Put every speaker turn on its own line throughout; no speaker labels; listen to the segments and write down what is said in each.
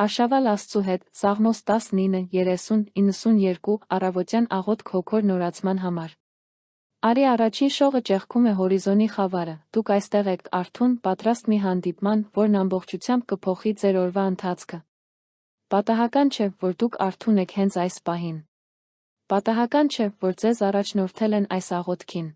Արշավել Աստծու հետ, Սաղմոս 19:30-92 առավոտյան աղոթք հոգոր նորացման համար։ Արի առաջին շողը ճեղքում է հորիզոնի խավարը, դուք այստեղ եք արթուն, պատրաստ մի հանդիպման, որն ամբողջությամբ կփոխի ձեր օրվա ընթացքը։ Պատահական չէ, որ դուք արթուն եք հենց այս պահին։ Պատահական չէ, որ ձեզ առաջնորդել են այս աղոթքին։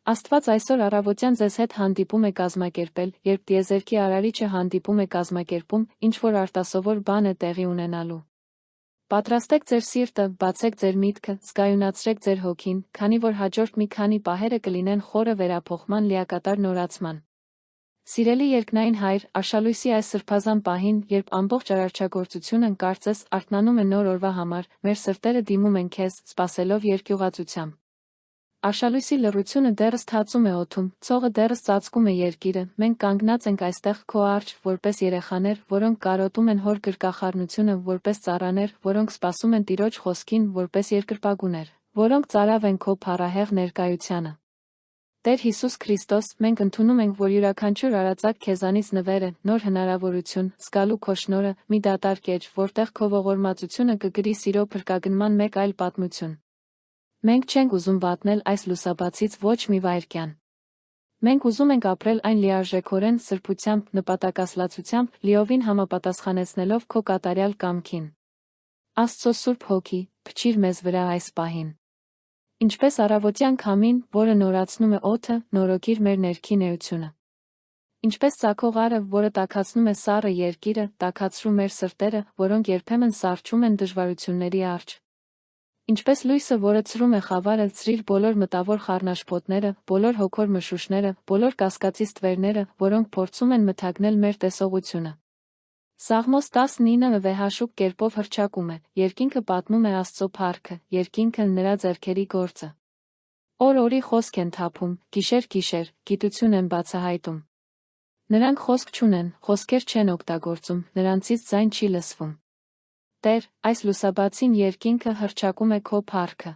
Աստված այսօր առավոտյան ձեզ հետ հանդիպում է կազմակերպել, երբ տիեզերքի արարիչը հանդիպում է կազմակերպում, ինչ-որ արտասովոր բան է տեղի ունենալու։ Պատրաստեք ձեր սիրտը, բացեք ձեր միտքը, զգայունացրեք ձեր հոգին, քանի որ հաջորդ մի քանի պահերը կլինեն խորը վերափոխման լիակատար նորացման։ Սիրելի երկնային Հայր, Արշալույսի այս սրբազան պահին, երբ ամբողջ արարչագործությունը կարծես արթնանում է նոր օրվա համար, մեր սրտերը դիմում են քեզ, սպասելով երկյուղացությամբ։ Արշալույսի լռությունը դեռս թացում է օդում, ցողը դեռս ծածկում է երկիրը, մենք կանգնած ենք այստեղ քո առջ, որպես երեխաներ, որոնք կարոտում են հոր գրկախառնությունը, որպես ծառաներ, որոնք սպասում են Տիրոջ խոսքին, որպես երկրպագուներ, որոնք ծարավ են քո փառահեղ ներկայությանը։ Տեր Հիսուս Քրիստոս, մենք ընդունում ենք, որ յուրաքանչյուր արածակ քեզանից նվեր է, նոր հնարավորություն, զգալու քո շնորհը, մի դատարկ էջ, որտեղ քո ողորմածությունը կգրի սիրո փրկագնման մեկ այլ պատմություն։ Մենք չենք ուզում վատնել այս լուսաբացից ոչ մի վայրկյան։ Մենք ուզում ենք ապրել այն լիարժեքորեն սրբությամբ, նպատակասլացությամբ, լիովին համապատասխանեցնելով քո կատարյալ կամքին։ Աստծո Սուրբ Հոգի, փչիր մեզ վրա այս պահին։ Ինչպես առավոտյան քամին, որը նորացնում է օդը, նորոգիր մեր ներքին էությունը։ Ինչպես ծագող արը, որը տաքացնում է սառը երկիրը, տաքացրու մեր սրտերը, որոնք երբեմն սառչում են դժվարությունների առջ։ Ինչպես լույսը, որը ցրում է խավարը, ցրիր բոլոր մտավոր խառնաշփոթները, բոլոր հոգոր մշուշները, բոլոր կասկածի ստվերները, որոնք փորձում են մթագնել մեր տեսողությունը։ Սաղմոս 19-ը վեհաշուկ կերպով հռչակում է, երկինքը պատմում է Աստծո փառքը, երկինքը նրա ձեռքերի գործը։ Օր-օրի խոսք են թափում, գիշեր-գիշեր, գիտություն են բացահայտում։ Նրանք խոսք չունեն, խոսքեր չեն օգտագործում, նրանցից ձայն չի լսվում։ Տեր, այս լուսաբացին երկինքը հռչակում է քո փառքը։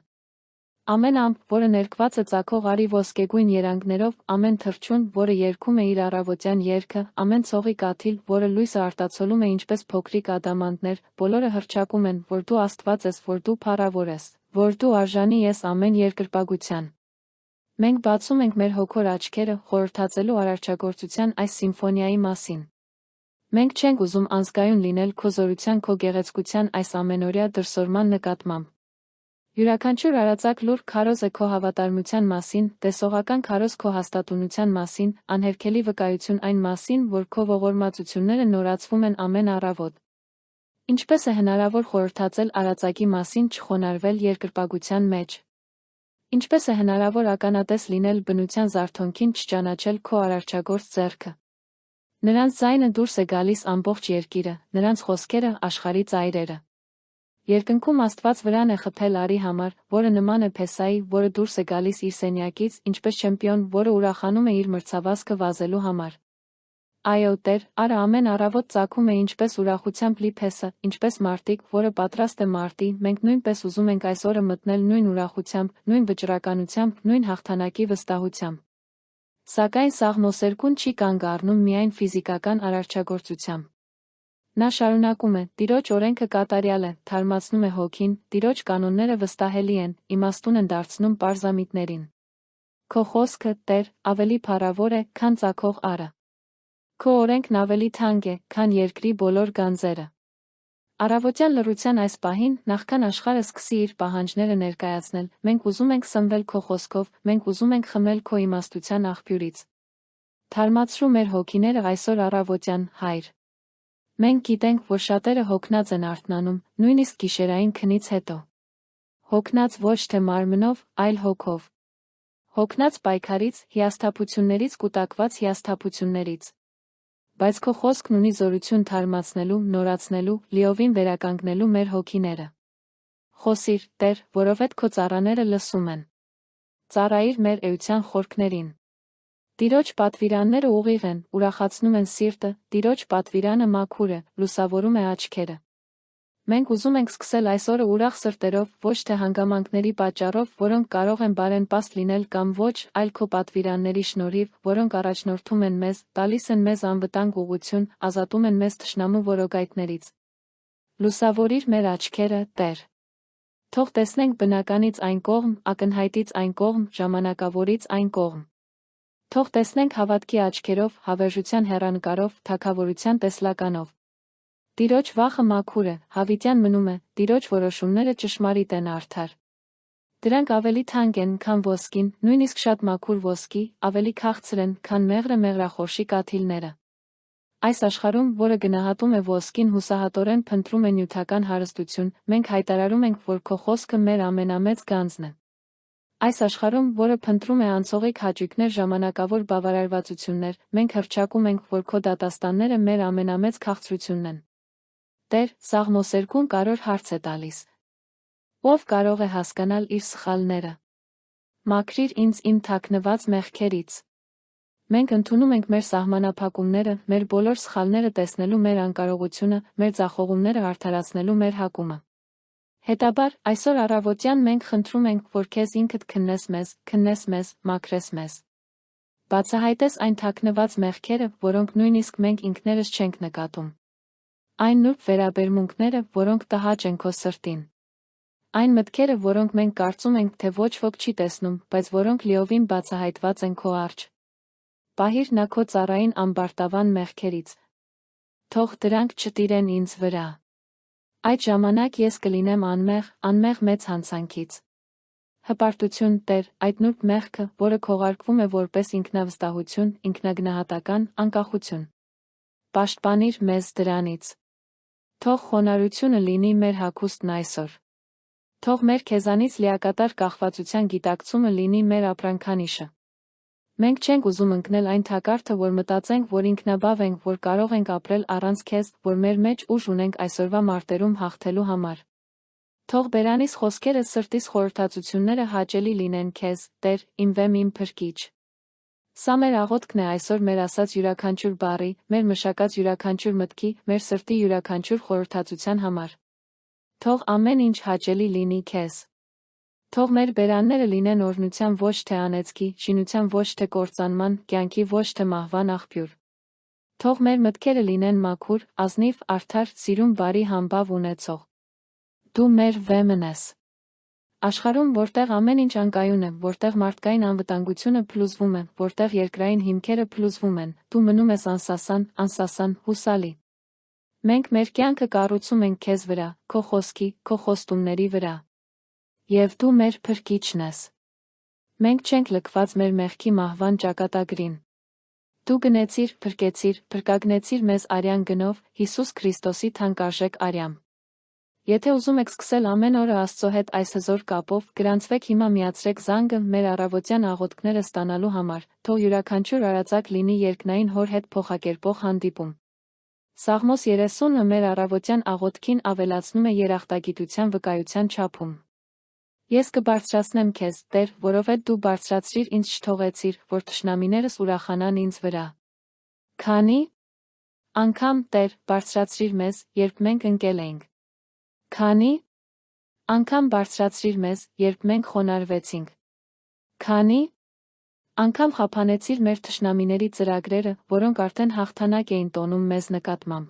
Ամեն ամպ, որը ներկված է ծագող արի ոսկեգույն երանգներով, ամեն թռչուն, որը երգում է իր առավոտյան երգը, ամեն ցողի կաթիլ, որը լույսը արտացոլում է ինչպես փոքրիկ ադամանդներ, բոլորը հռչակում են, որ դու Աստված ես, որ դու փառավոր ես, որ դու արժանի ես ամեն երկրպագության։ Մենք բացում ենք մեր հոգոր աչքերը, խորհրդածելու արարչագործության այս սիմֆոնիայի մասին։ Մենք չենք ուզում անզգայուն լինել քո զորության, քո գեղեցկության այս ամենօրյա դրսևորման նկատմամբ։ Յուրաքանչյուր արածակ լուր քարոզ է քո հավատարմության մասին, տեսողական քարոզ քո հաստատունության մասին, անհերքելի վկայություն այն մասին, որ քո ողորմածությունները նորացվում են ամեն առավոտ։ Ինչպես է հնարավոր խորհրդածել արածակի մասին չխոնարհվել երկրպագության մեջ։ Ինչպես է հնարավոր ականատես լինել բնության զարթոնքին չճանաչել քո արարչագործ ձեռքը։ Նրանց ձայնը դուրս է գալիս ամբողջ երկիրը, նրանց խոսքերը աշխարհի ծայրերը։ Երկնքում Աստված վրան է խփել արի համար, որը նման է Փեսայի, որը դուրս է գալիս իր սենյակից, ինչպես չեմպիոն, որը ուրախանում է իր մրցավազքը վազելու համար։ Այո, Տեր, արը ամեն առավոտ ծագում է ինչպես ուրախությամբ լի Փեսը, ինչպես մարտիկ, որը պատրաստ է մարտի, մենք նույնպես ուզում ենք այս օրը մտնել նույն ուրախությամբ, նույն վճռականությամբ, նույն հաղթանակի վստահությամբ։ Սակայն Սաղմոսերկուն չի կանգ առնում միայն ֆիզիկական արարչագործությամբ։ Նա շարունակում է. Տիրոջ օրենքը կատարյալ է, թարմացնում է հոգին, Տիրոջ կանոնները վստահելի են, իմաստուն են դարձնում պարզամիտներին։ Քո խոսքը, Տեր, ավելի փառավոր է, քան ծագող արը։ Քո օրենքն ավելի թանկ է, քան երկրի բոլոր գանձերը։ Առավոտյան լռության այս պահին, նախքան աշխարհը սկսի իր պահանջները ներկայացնել, մենք ուզում ենք սնվել քո խոսքով, մենք ուզում ենք խմել քո իմաստության աղբյուրից։ Թարմացրու մեր հոգիները այսօր առավոտյան, Հայր։ Մենք գիտենք, որ շատերը հոգնած են արթնանում, նույնիսկ գիշերային քնից հետո։ Հոգնած ոչ թե մարմնով, այլ հոգով։ Հոգնած պայքարից, հիասթափություններից, կուտակված հիասթափություններից։ Բայց քո խոսքն ունի զորություն թարմացնելու, նորացնելու, լիովին վերականգնելու մեր հոգիները։ Խոսիր, Տեր, որովհետև քո ծառաները լսում են։ Ծառայիր մեր էության խորքներին։ Տիրոջ պատվիրանները ուղիղ են, ուրախացնում են սիրտը, Տիրոջ պատվիրանը մաքուր է, լուսավորում է աչքերը։ Մենք ուզում ենք սկսել այս օրը ուրախ սրտերով, ոչ թե հանգամանքների պատճառով, որոնք կարող են բարենպաստ լինել կամ ոչ, այլ քո պատվիրանների շնորհիվ, որոնք առաջնորդում են մեզ, տալիս են մեզ անվտանգ ուղղություն, ազատում են մեզ թշնամու որոգայթներից։ Լուսավորիր մեր աչքերը, Տեր։ Թող տեսնենք բնականից այն կողմ, ակնհայտից այն կողմ, ժամանակավորից այն կողմ։ Թող տեսնենք հավատքի աչքերով, հավերժության հեռանկարով, թագավորության տեսլականով։ Տիրոջ վախը մաքուր է, հավիտյան մնում է, Տիրոջ որոշումները ճշմարիտ են արդար։ Դրանք ավելի թանկ են, քան ոսկին, նույնիսկ շատ մաքուր ոսկի, ավելի քաղցր են, քան մեղրը մեղրախորշի կաթիլները։ Այս աշխարհում, որը գնահատում է ոսկին, հուսահատորեն փնտրում է նյութական հարստություն, մենք հայտարարում ենք, որ քո խոսքը մեր ամենամեծ գանձն է։ Այս աշխարհում, որը փնտրում է անցողիկ հաճույքներ, ժամանակավոր բավարարվածություններ, մենք հռչակում ենք, որ քո դատաստանները մեր ամենամեծ քաղցրությունն են։ Տեր, Սաղմոս 2 հարց է տալիս. Ով կարող է հասկանալ իր սխալները։ Մաքրիր ինձ իմ թաքնված մեղքերից։ Մենք ընդունում ենք մեր սահմանափակումները, մեր բոլոր սխալները տեսնելու մեր անկարողությունը, մեր ձախողումները արդարացնելու մեր հակումը։ Հետաբար, այսօր առավոտյան մենք խնդրում ենք, որ քեզ ինքդ քննես մեզ, մաքրես մեզ։ Բացահայտես այն թաքնված մեղքերը, որոնք նույնիսկ մենք ինքներս չենք նկատում։ Այն նուրբ վերաբերմունքները, որոնք տհաճ են քո սրտին։ Այն մտքերը, որոնք մենք կարծում ենք, թե ոչ ոք չի տեսնում, բայց որոնք լիովին բացահայտված են քո առջ։ Պահիր նա քո ծառային ամբարտավան մեղքերից։ Թող դրանք չտիրեն ինձ վրա։ Այդ ժամանակ ես կլինեմ անմեղ մեծ հանցանքից։ Հպարտություն, Տեր, այդ նուրբ մեղքը, որը քողարկվում է որպես ինքնավստահություն, ինքնագնահատական, անկախություն։ Պաշտպանիր մեզ դրանից։ Թող խոնարհությունը լինի մեր հագուստն այսօր։ Թող մեր քեզանից լիակատար կախվածության գիտակցումը լինի մեր ապրանքանիշը։ Մենք չենք ուզում ընկնել այն թակարդը, որ մտածենք, որ ինքնաբավ ենք, որ կարող ենք ապրել առանց քեզ, որ մեր մեջ ուժ ունենք այսօրվա մարտերում հաղթելու համար։ Թող բերանիս խոսքերը, սրտիս խորհրդածությունները հաճելի լինեն քեզ, Տեր, իմ վեմ, իմ փրկիչ։ Սա մեր աղոթքն է այսօր մեր ասած յուրաքանչյուր բառի, մեր մշակած յուրաքանչյուր մտքի, մեր սրտի յուրաքանչյուր խորհրդածության համար։ Թող ամեն ինչ հաճելի լինի քեզ։ Թող մեր բերանները լինեն օրհնության ոչ թե անեծքի, շինության ոչ թե կործանման, կյանքի ոչ թե մահվան աղբյուր։ Թող մեր մտքերը լինեն մաքուր, ազնիվ, արդար, սիրուն, բարի, համբավ ունեցող։ Դու մեր վեմն ես։ Աշխարհում, որտեղ ամեն ինչ անկայուն է, որտեղ մարդկային անվտանգությունը փլուզվում է, որտեղ երկրային հիմքերը փլուզվում են, դու մնում ես անսասան, հուսալի։ Մենք մեր կյանքը կառուցում ենք քեզ վրա, քո խոսքի, քո խոստումների վրա։ Եվ դու մեր փրկիչն ես։ Մենք չենք լքված մեր մեղքի մահվան ճակատագրին։ Դու գնեցիր, փրկեցիր, փրկագնեցիր մեզ արյան գնով, Հիսուս Քրիստոսի թանկարժեք արյամբ։ Եթե ուզում եք սկսել ամեն օրը Աստծո հետ այս հզոր կապով, գրանցվեք հիմա միացրեք զանգը մեր առավոտյան աղոթքները ստանալու համար, թող յուրաքանչյուր արածակ լինի երկնային Հոր հետ փոխակերպող հանդիպում։ Սաղմոս 30-ը մեր առավոտյան աղոթքին ավելացնում է երախտագիտության վկայության չափում։ Ես կբարձրացնեմ քեզ, Տեր, որովհետև դու բարձրացրիր ինձ չթողեցիր, որ թշնամիներս ուրախանան ինձ վրա։ Քանի անգամ, Տեր, բարձրացրիր մեզ, երբ մենք ընկել էինք։ Քանի անգամ բարձրացրիր մեզ, երբ մենք խոնարհվեցինք։ Քանի անգամ խափանեցիր մեր թշնամիների ծրագրերը, որոնք արդեն հաղթանակ էին տոնում մեզ նկատմամբ։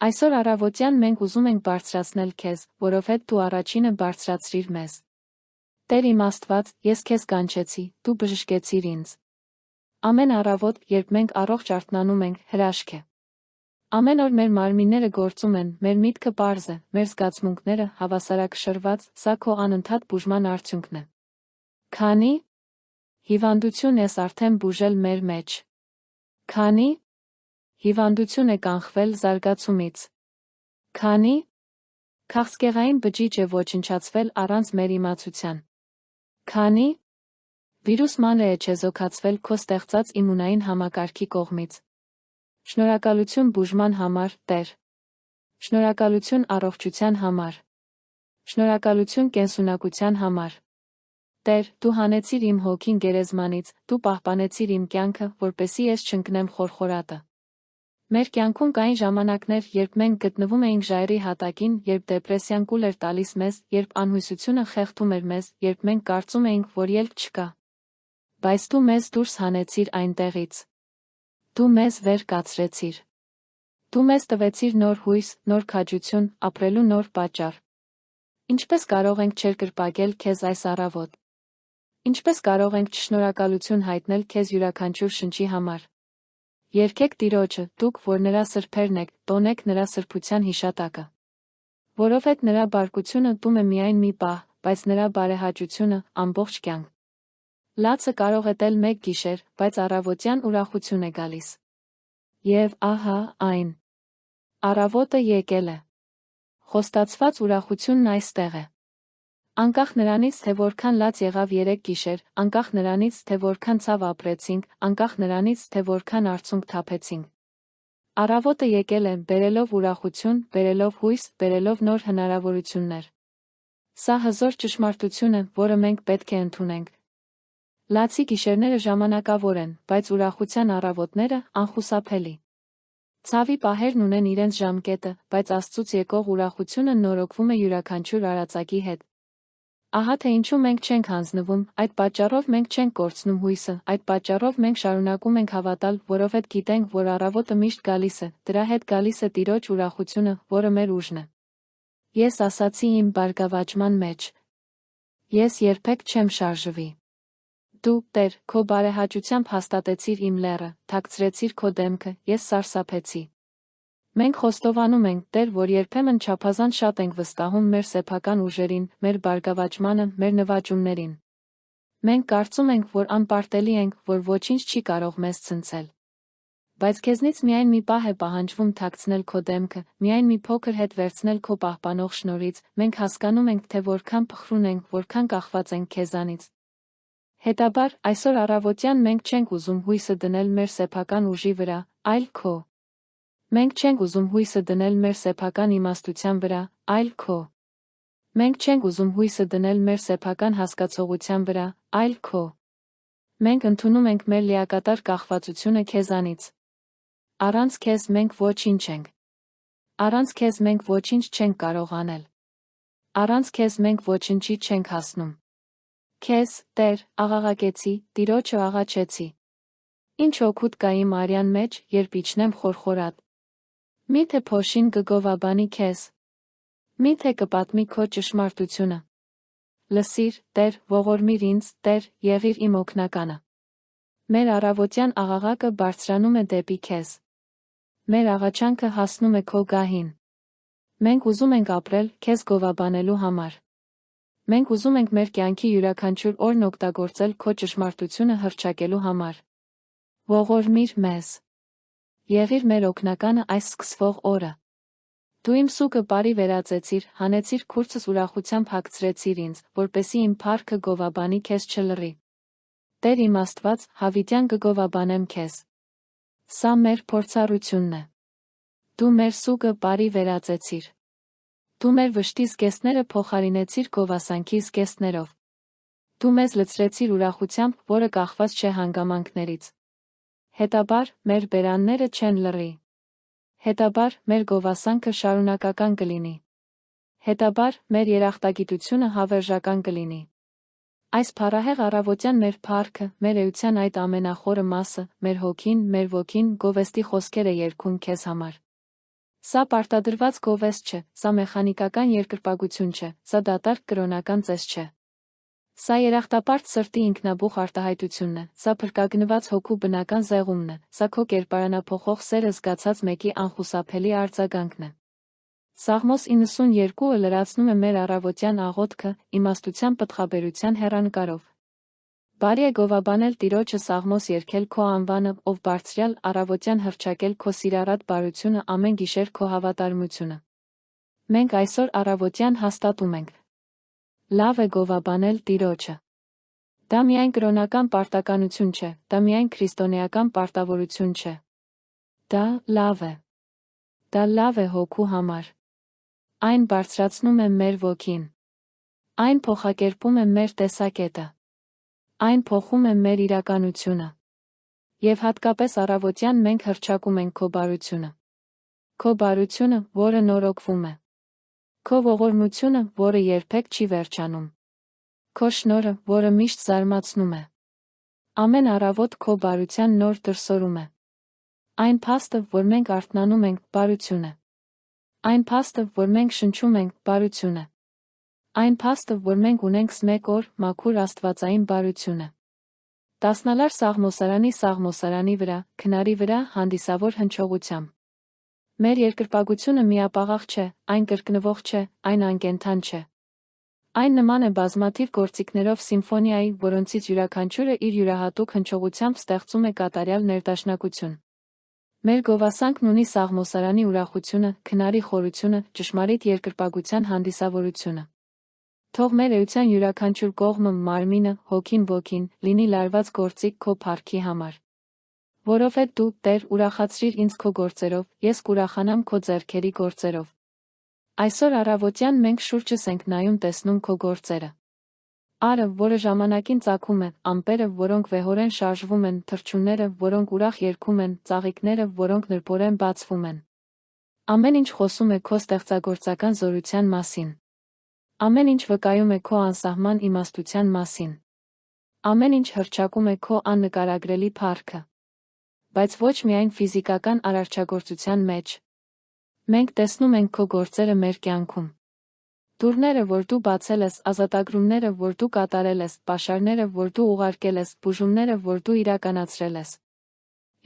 Այսօր առավոտյան մենք ուզում ենք բարձրացնել քեզ, որովհետև դու առաջինը բարձրացրիր մեզ։ Տեր իմ Աստված, ես քեզ կանչեցի, դու բժշկեցիր ինձ։ Ամեն առավոտ, երբ մենք առողջ արթնանում ենք, հրաշք է։ Ամեն օր մեր մարմինները գործում են, մեր միտքը պարզ է, մեր զգացմունքները հավասարակշռված, սա քո անընդհատ բուժման արդյունքն է։ Քանի հիվանդություն ես արդեն բուժել մեր մեջ։ Քանի հիվանդություն է կանխվել զարգացումից։ Քանի քաղցկեղային բջիջ է ոչնչացվել առանց մեր իմացության։ Քանի վիրուս մանր է չեզոքացվել քո ստեղծած իմունային համակարգի կողմից։ Շնորհակալություն բուժման համար, Տեր։ Շնորհակալություն առողջության համար։ Շնորհակալություն կենսունակության համար։ Տեր, դու հանեցիր իմ հոգին գերեզմանից, դու պահպանեցիր իմ կյանքը, որպեսզի ես չընկնեմ խորխորատը։ Մեր կյանքում կային ժամանակներ, երբ մենք գտնվում էինք ժայռի հատակին, երբ դեպրեսիան կուլ էր տալիս մեզ, երբ անհույսությունը խեղդում էր մեզ, երբ մենք կարծում էինք, որ ելք չկա։ Բայց դու մեզ դուրս հանեցիր այնտեղից։ Դու մեզ վեր կացրեցիր։ Դու մեզ տվեցիր նոր հույս, նոր քաջություն, ապրելու նոր պատճառ։ Ինչպես կարող ենք չերկրպագել քեզ այս առավոտ։ Ինչպես կարող ենք շնորհակալություն հայտնել քեզ յուրաքանչյուր շնչի համար։ Երգեք Տիրոջը, դուք, որ նրա սրբերն եք, տոնեք նրա սրբության հիշատակը։ Որովհետև նրա բարկությունը տում է միայն մի պահ, բայց նրա բարեհաճությունը ամբողջ կյանք։ Լացը կարող է տել մեկ գիշեր, բայց առավոտյան ուրախություն է գալիս։ Եվ ահա այն։ Առավոտը եկել է։ Խոստացված ուրախությունն այստեղ է։ Անկախ նրանից, թե որքան լաց եղավ երեք գիշեր, անկախ նրանից, թե որքան ցավ ապրեցինք, անկախ նրանից, թե որքան արցունք թափեցինք։ Առավոտը եկել է, բերելով ուրախություն, բերելով հույս, բերելով նոր հնարավորություններ։ Սա հզոր ճշմարտություն է, որը մենք պետք է ընդունենք։ Լացի գիշերները ժամանակավոր են, բայց ուրախության առավոտները անխուսափելի։ Ցավի պահերն ունեն իրենց ժամկետը, բայց Աստծուց եկող ուրախությունը նորոգվում է յուրաքանչյուր արածակի հետ։ Ահա թե ինչու մենք չենք հանձնվում, այդ պատճառով մենք չենք կորցնում հույսը, այդ պատճառով մենք շարունակում ենք հավատալ, որովհետև գիտենք, որ առավոտը միշտ գալիս է, դրա հետ գալիս է Տիրոջ ուրախությունը, որը մեր ուժն է։ Ես ասացի իմ բարգավաճման մեջ. Ես երբեք չեմ շարժվի։ Դու, Տեր, քո բարեհաճությամբ հաստատեցիր իմ լեռը, թաքցրեցիր քո դեմքը, ես սարսափեցի։ Մենք խոստովանում ենք, Տեր, որ երբեմն չափազանց շատ ենք վստահում մեր սեփական ուժերին, մեր բարգավաճմանը, մեր նվաճումներին։ Մենք կարծում ենք, որ անպարտելի ենք, որ ոչինչ չի կարող մեզ ցնցել։ Բայց քեզնից միայն մի պահ է պահանջվում թաքցնել քո դեմքը, միայն մի փոքր հետ վերցնել քո պահպանող շնորհից, մենք հասկանում ենք, թե որքան փխրուն ենք, որքան կախված ենք քեզանից։ Հետաբար, այսօր առավոտյան մենք չենք ուզում հույսը դնել մեր սեփական ուժի վրա, այլ քո։ Մենք չենք ուզում հույսը դնել մեր սեփական իմաստության վրա, այլ քո։ Մենք չենք ուզում հույսը դնել մեր սեփական հասկացողության վրա, այլ քո։ Մենք ընդունում ենք մեր լիակատար կախվածությունը քեզանից։ Առանց քեզ մենք ոչինչ ենք։ Առանց քեզ մենք ոչինչ չենք կարող անել։ Առանց քեզ մենք ոչինչի չենք հասնում։ Քեզ, Տեր, աղաղակեցի, Տիրոջը աղաչեցի։ Ինչ օգուտ կա իմ արյան մեջ, երբ իջնեմ խորխորատ։ Միթե փոշին կգովաբանի քեզ։ Միթե կպատմի քո ճշմարտությունը։ Լսիր, Տեր, ողորմիր ինձ, Տեր, եղիր իմ օգնականը։ Մեր առավոտյան աղաղակը բարձրանում է դեպի քեզ։ Մեր աղաչանքը հասնում է քո գահին։ Մենք ուզում ենք ապրել քեզ գովաբանելու համար։ Մենք ուզում ենք մեր կյանքի յուրաքանչյուր օրն օգտագործել քո ճշմարտությունը հռչակելու համար։ Ողորմիր մեզ։ Եղիր մեր օգնականը այս սկսվող օրը։ Դու իմ սուգը բարի վերածեցիր, հանեցիր քուրծս ուրախությամբ հագցրեցիր ինձ, որպեսզի իմ փառքը գովաբանի քեզ չլռի։ Տեր իմ Աստված, հավիտյան կգովաբանեմ քեզ։ Սա մեր փորձառությունն է։ Դու մեր սուգը բարի վերածեցիր։ Դու մեր վշտի զգեստները փոխարինեցիր գովասանքի զգեստներով։ Դու մեզ լցրեցիր ուրախությամբ, որը կախված չէ հանգամանքներից։ Հետաբար, մեր բերանները չեն լռի։ Հետաբար, մեր գովասանքը շարունակական կլինի։ Հետաբար, մեր երախտագիտությունը հավերժական կլինի։ Այս փառահեղ առավոտյան մեր փառքը, մեր էության այդ ամենախորը մասը, մեր հոգին, մեր ոգին գովեստի խոսքեր է երգում քեզ համար։ Սա պարտադրված գովեստ չէ, սա մեխանիկական երկրպագություն չէ, սա դատարկ կրոնական ծես չէ։ Սա երախտապարտ սրտի ինքնաբուխ արտահայտությունն է, սա փրկագնված հոգու բնական զեղումն է, սա քո կերպարանափոխող սերը զգացած մեկի անխուսափելի արձագանքն է։ Սաղմոս 92-ը լրացնում է մեր առավոտյան աղոթքը իմաստության պտղաբերության հեռանկարով։ Բարի է գովաբանել Տիրոջը Սաղմոս երգել քո անվանը, ով բարձրյալ, առավոտյան հռչակել քո սիրառատ բարությունը, ամեն գիշեր քո հավատարմությունը։ Մենք այսօր առավոտյան հաստատում ենք. լավ է գովաբանել Տիրոջը։ Դա միայն կրոնական պարտականություն չէ, դա միայն քրիստոնեական պարտավորություն չէ։ Դա լավ է։ Դա լավ է հոգու համար։ Այն բարձրացնում է մեր ոգին։ Այն փոխակերպում է մեր տեսակետը։ Այն փոխում է մեր իրականությունը։ Եվ հատկապես առավոտյան մենք հռչակում ենք քո բարությունը։ Քո բարությունը, որը նորոգվում է։ Քո ողորմությունը, որը երբեք չի վերջանում։ Քո շնորհը, որը միշտ զարմացնում է։ Ամեն առավոտ քո բարության նոր դրսևորում է։ Այն փաստը, որ մենք արթնանում ենք, բարություն է։ Այն փաստը, որ մենք շնչում ենք, բարություն է։ Այն փաստը, որ մենք ունենք մեկ օր, մաքուր աստվածային բարություն է։ Տասնալար Սաղմոսարանի վրա, քնարի վրա, հանդիսավոր հնչողությամբ։ Մեր երկրպագությունը միապաղաղ չէ, այն կրկնվող չէ, այն անկենդան չէ։ Այն նման է բազմաթիվ գործիքներով սիմֆոնիայի, որոնցից յուրաքանչյուրը իր յուրահատուկ հնչողությամբ ստեղծում է կատարյալ ներդաշնակություն։ Մեր գովասանքն ունի Սաղմոսարանի ուրախությունը, քնարի խորությունը, ճշմարիտ երկրպագության հանդիսավորությունը։ Թող մեր էության յուրաքանչյուր կողմը, մարմինը, հոգին ոգին, լինի լարված գործիք քո փառքի համար։ Որովհետև դու, Տեր, ուրախացրիր ինձ քո գործերով, ես կուրախանամ քո ձեռքերի գործերով։ Այսօր առավոտյան մենք շուրջս ենք նայում տեսնում քո գործերը։ Արը, որը ժամանակին ծագում է, ամպերը, որոնք վեհորեն շարժվում են, թռչունները, որոնք ուրախ երգում են, ծաղիկները, որոնք նրբորեն բացվում են։ Ամեն ինչ խոսում է քո ստեղծագործական զորության մասին։ Ամեն ինչ վկայում է քո անսահման իմաստության մասին։ Ամեն ինչ հռչակում է քո աննկարագրելի փառքը։ Բայց ոչ միայն ֆիզիկական արարչագործության մեջ։ Մենք տեսնում ենք քո գործերը մեր կյանքում։ Դուռները, որ դու բացել ես, ազատագրումները, որ դու կատարել ես, պաշարները, որ դու ուղարկել ես, բուժումները, որ դու իրականացրել ես։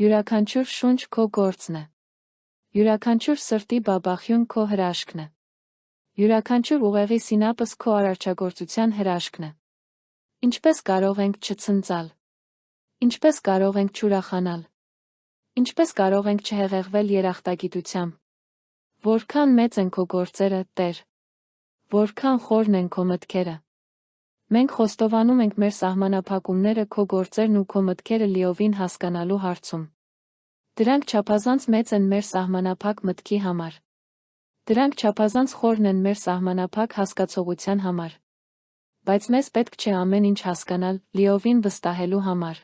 Յուրաքանչյուր շունչ քո գործն է։ Յուրաքանչյուր սրտի բաբախյուն քո հրաշքն է։ Յուրաքանչյուր ուղեղի սինապս քո արարչագործության հրաշքն է։ Ինչպես կարող ենք չցնծալ։ Ինչպես կարող ենք չուրախանալ։ Ինչպես կարող ենք չհեղեղվել երախտագիտությամբ։ Որքան մեծ են քո գործերը, Տեր։ Որքան խորն են քո մտքերը։ Մենք խոստովանում ենք մեր սահմանափակումները քո գործերն ու քո մտքերը լիովին հասկանալու հարցում։ Դրանք չափազանց մեծ են մեր սահմանափակ մտքի համար։ Դրանք չափազանց խորն են մեր սահմանափակ հասկացողության համար։ Բայց մեզ պետք չէ ամեն ինչ հասկանալ, լիովին վստահելու համար։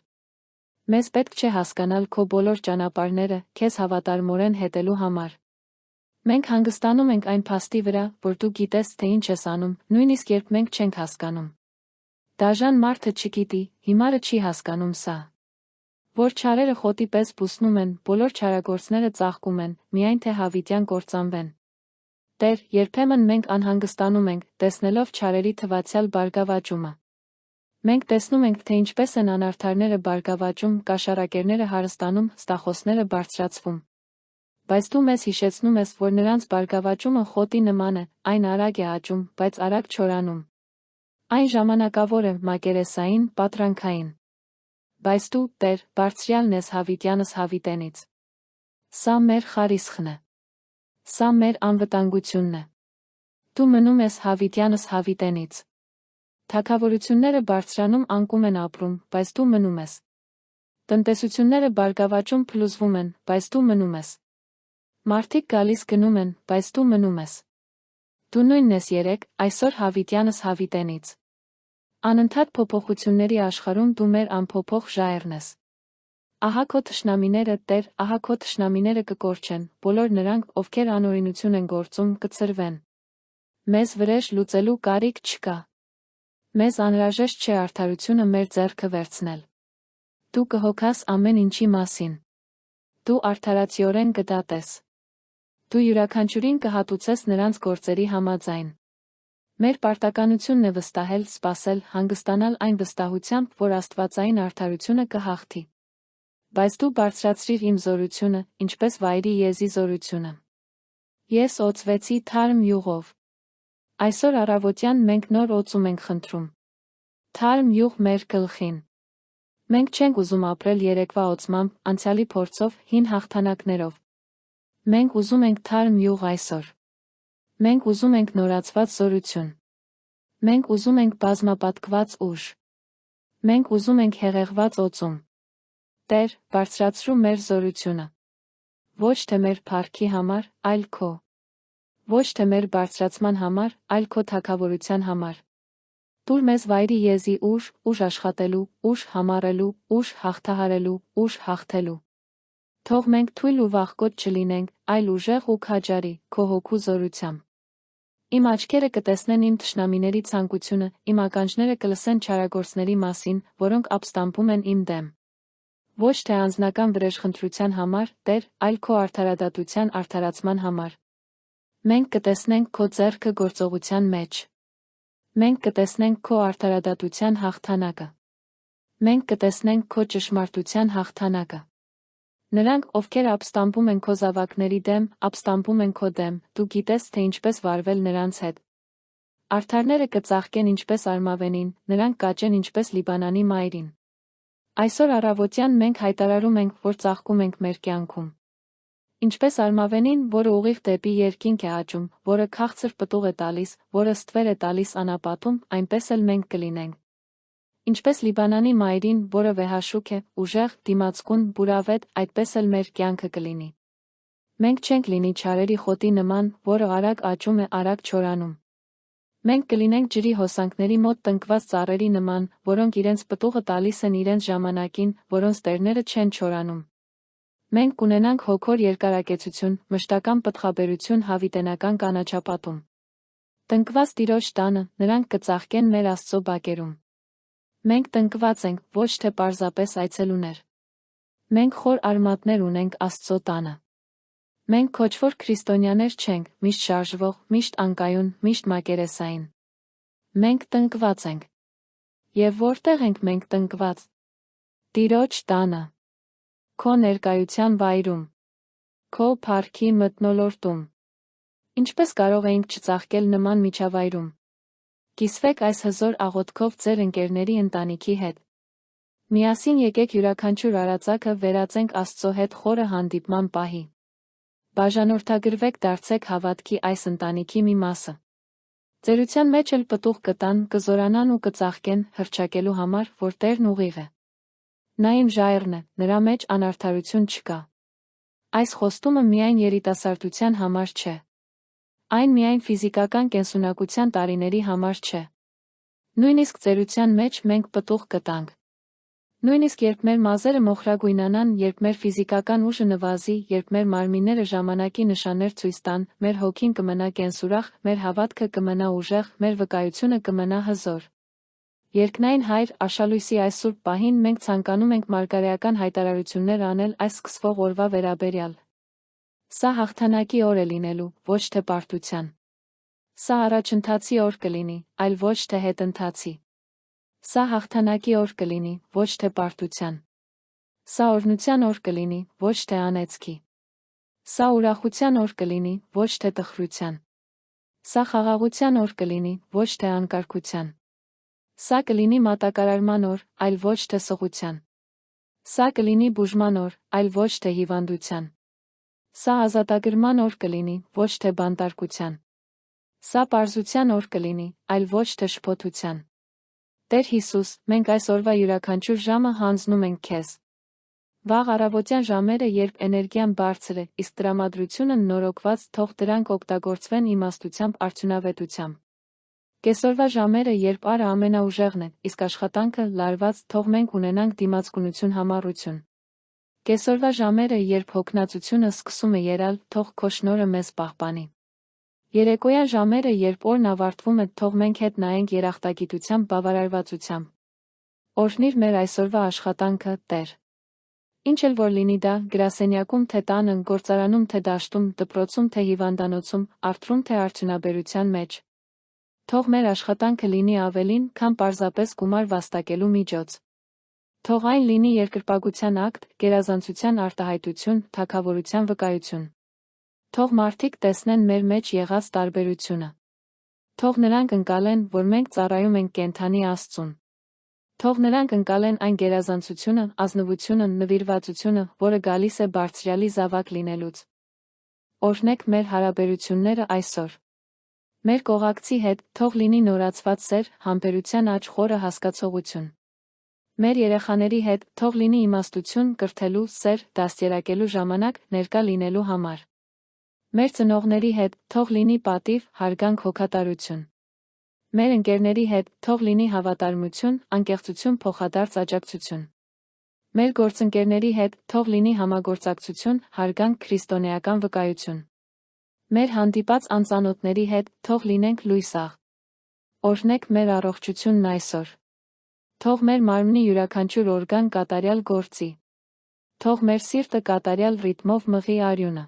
Մեզ պետք չէ հասկանալ քո բոլոր ճանապարհները, քեզ հավատարմորեն հետելու համար։ Մենք հանգստանում ենք այն փաստի վրա, որ դու գիտես, թե ինչ ես անում, նույնիսկ երբ մենք չենք հասկանում։ Դաժան մարդը չգիտի, հիմարը չի հասկանում սա։ Որ չարերը խոտի պես բուսնում են, բոլոր չարագործները ծաղկում են, միայն թե հավիտյան կործանվեն։ Տեր, երբեմն մենք անհանգստանում ենք, տեսնելով չարերի թվացյալ բարգավաճումը։ Մենք տեսնում ենք, թե ինչպես են անարդարները բարգավաճում, կաշառակերները հարստանում, ստախոսները բարձրացվում։ Բայց դու մեզ հիշեցնում ես, որ նրանց բարգավաճումը խոտի նման է, այն արագ է աճում, բայց արագ չորանում։ Այն ժամանակավոր է, մակերեսային, պատրանքային։ Բայց դու, Տեր, բարձրյալն ես հավիտյանս հավիտենից։ Սա մեր խարիսխն է։ Սա մեր անվտանգությունն է։ Դու մնում ես հավիտյանս հավիտենից։ Թագավորությունները բարձրանում անկում են ապրում, բայց դու մնում ես։ Տնտեսությունները բարգավաճում փլուզվում են, բայց դու մնում ես։ Մարդիկ գալիս գնում են, բայց դու մնում ես։ Դու նույնն ես երեկ, այսօր հավիտյանս հավիտենից։ Անընդհատ փոփոխությունների աշխարհում դու մեր անփոփոխ ժայռն ես։ Ահա քո թշնամիները, Տեր, ահա քո թշնամիները կկորչեն, բոլոր նրանք, ովքեր անօրինություն են գործում, կցրվեն։ Մեզ վրեժ լուծելու կարիք չկա։ Մեզ անհրաժեշտ չէ արդարությունը մեր ձեռքը վերցնել։ Դու կհոգաս ամեն ինչի մասին։ Դու արդարացիորեն կդատես։ Դու յուրաքանչյուրին կհատուցես նրանց գործերի համաձայն։ Մեր պարտականությունն է վստահել, սպասել, հանգստանալ այն վստահությամբ, որ աստվածային արդարությունը կհաղթի։ Բայց դու բարձրացրիր իմ զորությունը, ինչպես վայրի Եզի զորությունը։ Ես օծվեցի թարմ յուղով։ Այսօր առավոտյան մենք նոր օծում ենք խնդրում։ Թարմ յուղ մեր գլխին։ Մենք չենք ուզում ապրել երեկվա օծմամբ, անցյալի փորձով, հին հաղթանակներով։ Մենք ուզում ենք թարմ յուղ այսօր։ Մենք ուզում ենք նորացված զորություն։ Մենք ուզում ենք բազմապատկված ուժ։ Մենք ուզում ենք հեղեղված օծում։ Տեր, բարձրացրու մեր զորությունը։ Ոչ թե մեր փառքի համար, այլ քո։ Ոչ թե մեր բարձրացման համար, այլ քո թագավորության համար։ Տուր մեզ վայրի եզի ուժ աշխատելու, ուժ համառելու, ուժ հաղթահարելու, ուժ հաղթելու։ Թող մենք թույլ ու վախկոտ չլինենք, այլ ուժեղ ու քաջարի, քո հոգու զորությամբ։ Իմ աչքերը կտեսնեն իմ թշնամիների ցանկությունը, իմ ականջները կլսեն չարագործների մասին, որոնք ապստամբում են իմ դեմ։ Ոչ թե անձնական վրեժխնդրության համար, Տեր, այլ քո արդարադատության արդարացման համար։ Մենք կտեսնենք քո ձեռքը գործողության մեջ։ Մենք կտեսնենք քո արդարադատության հաղթանակը։ Մենք կտեսնենք քո ճշմարտության հաղթանակը։ Նրանք, ովքեր ապստամբում են քո զավակների դեմ, ապստամբում են քո դեմ, դու գիտես, թե ինչպես վարվել նրանց հետ։ Արդարները կծաղկեն ինչպես արմավենին, նրանք կաճեն ինչպես Լիբանանի մայրին։ Այսօր առավոտյան մենք հայտարարում ենք, որ ծաղկում ենք մեր կյանքում։ Ինչպես արմավենին, որը ուղիղ դեպի երկինք է աճում, որը քաղցր պտուղ է տալիս, որը ստվեր է տալիս անապատում, այնպես էլ մենք կլինենք։ Ինչպես Լիբանանի մայրին, որը վեհաշուք է, ուժեղ, դիմացկուն, բուրավետ, այդպես էլ մեր կյանքը կլինի։ Մենք չենք լինի չարերի խոտի նման, որը արագ աճում է, արագ չորանում։ Մենք կլինենք ջրի հոսանքների մոտ տնկված ծառերի նման, որոնք իրենց պտուղը տալիս են իրենց ժամանակին, որոնց տերները չեն չորանում։ Մենք կունենանք հոգոր երկարակեցություն, մշտական պտղաբերություն հավիտենական կանաչապատում։ Տնկված Տիրոջ տանը, նրանք կծաղկեն մեր Աստծո բակերում։ Մենք տնկված ենք, ոչ թե պարզապես այցելուներ։ Մենք խոր արմատներ ունենք Աստծո տանը։ Մենք քոչվոր քրիստոնյաներ չենք, միշտ շարժվող, միշտ անկայուն, միշտ մակերեսային։ Մենք տնկված ենք։ Եվ որտեղ ենք մենք տնկված։ Տիրոջ տանը։ Քո ներկայության վայրում։ Քո փառքի մթնոլորտում։ Ինչպես կարող էինք չծաղկել նման միջավայրում։ Կիսվեք այս հզոր աղոթքով ձեր ընկերների ընտանիքի հետ։ Միասին եկեք յուրաքանչյուր արածակը վերածենք Աստծո հետ խորը հանդիպման պահի։ Բաժանորդագրվեք, դարձեք հավատքի այս ընտանիքի մի մասը։ Ծերության մեջ էլ պտուղ կտան, կզորանան ու կծաղկեն, հռչակելու համար, որ Տերն ուղիղ է։ Նա իմ ժայռն է, նրա մեջ անարդարություն չկա։ Այս խոստումը միայն երիտասարդության համար չէ։ Այն միայն ֆիզիկական կենսունակության տարիների համար չէ։ Նույնիսկ ծերության մեջ մենք պտուղ կտանք։ Նույնիսկ երբ մեր մազերը մոխրագույնանան, երբ մեր ֆիզիկական ուժը նվազի, երբ մեր մարմինները ժամանակի նշաններ ցույց տան, մեր հոգին կմնա կենսուրախ, մեր հավատքը կմնա ուժեղ, մեր վկայությունը կմնա հզոր։ Երկնային Հայր, Աշալույսի այս սուրբ պահին մենք ցանկանում ենք մարգարեական հայտարարություններ անել այս սկսվող օրվա վերաբերյալ։ Սա հաղթանակի օր է լինելու, ոչ թե պարտության։ Սա առաջընթացի օր կլինի, այլ ոչ թե հետընթացի։ Սա հաղթանակի օր կլինի, ոչ թե պարտության։ Սա օրհնության օր կլինի, ոչ թե անեծքի։ Սա ուրախության օր կլինի, ոչ թե տխրության։ Սա խաղաղության օր կլինի, ոչ թե անկարգության։ Սա կլինի մատակարարման օր, այլ ոչ թե սղության։ Սա կլինի բուժման օր, այլ ոչ թե հիվանդության։ Սա ազատագրման օր կլինի, ոչ թե բանտարկության։ Սա պարզության օր կլինի, այլ ոչ թե շփոթության։ Տեր Հիսուս, մենք այս օրվա յուրաքանչյուր ժամը հանձնում ենք քեզ։ Վաղ առավոտյան ժամերը, երբ էներգիան բարձր է, իսկ տրամադրությունը նորոգված, թող դրանք օգտագործվեն իմաստությամբ, արդյունավետությամբ։ Կեսօրվա ժամերը, երբ արը ամենաուժեղն է, իսկ աշխատանքը լարված, թող մենք ունենանք դիմացկունություն, համառություն։ Կեսօրվա ժամերը, երբ հոգնածությունը սկսում է եռալ, թող քո շնորհը մեզ պահպանի։ Երեկոյան ժամերը, երբ օրն ավարտվում է, թող մենք հետ նայենք երախտագիտությամբ, բավարարվածությամբ։ Օրհնիր մեր այսօրվա աշխատանքը, Տեր։ Ինչ էլ որ լինի դա, գրասենյակում թե տանը, գործարանում թե դաշտում, դպրոցում թե հիվանդանոցում, արթրում թե արդյունաբերության մեջ։ Թող մեր աշխատանքը լինի ավելին, քան պարզապես գումար վաստակելու միջոց։ Թող այն լինի երկրպագության ակտ, գերազանցության արտահայտություն, թագավորության վկայություն։ Թող մարդիկ տեսնեն մեր մեջ եղած տարբերությունը։ Թող նրանք ընկալեն, որ մենք ծառայում ենք կենդանի Աստծուն։ Թող նրանք ընկալեն այն գերազանցությունը, ազնվությունը, նվիրվածությունը, որը գալիս է Բարձրյալի զավակ լինելուց։ Օրհնեք մեր հարաբերությունները այսօր։ Մեր կողակցի հետ թող լինի նորացված սեր, համբերության աճ, խորը հասկացողություն։ Մեր երեխաների հետ թող լինի իմաստություն, կրթելու, սեր, դաստիարակելու ժամանակ, ներկա լինելու համար։ Մեր ծնողների հետ թող լինի պատիվ, հարգանք, հոգատարություն։ Մեր ընկերների հետ թող լինի հավատարմություն, անկեղծություն փոխադարձ աջակցություն։ Մեր գործընկերների հետ թող լինի համագործակցություն, հարգանք, քրիստոնեական վկայություն։ Մեր հանդիպած անծանոթների հետ թող լինենք լույս աղ։ Օրհնեք մեր առողջությունն այսօր։ Թող մեր մարմնի յուրաքանչյուր օրգան կատարյալ գործի։ Թող մեր սիրտը կատարյալ ռիթմով մղի արյունը։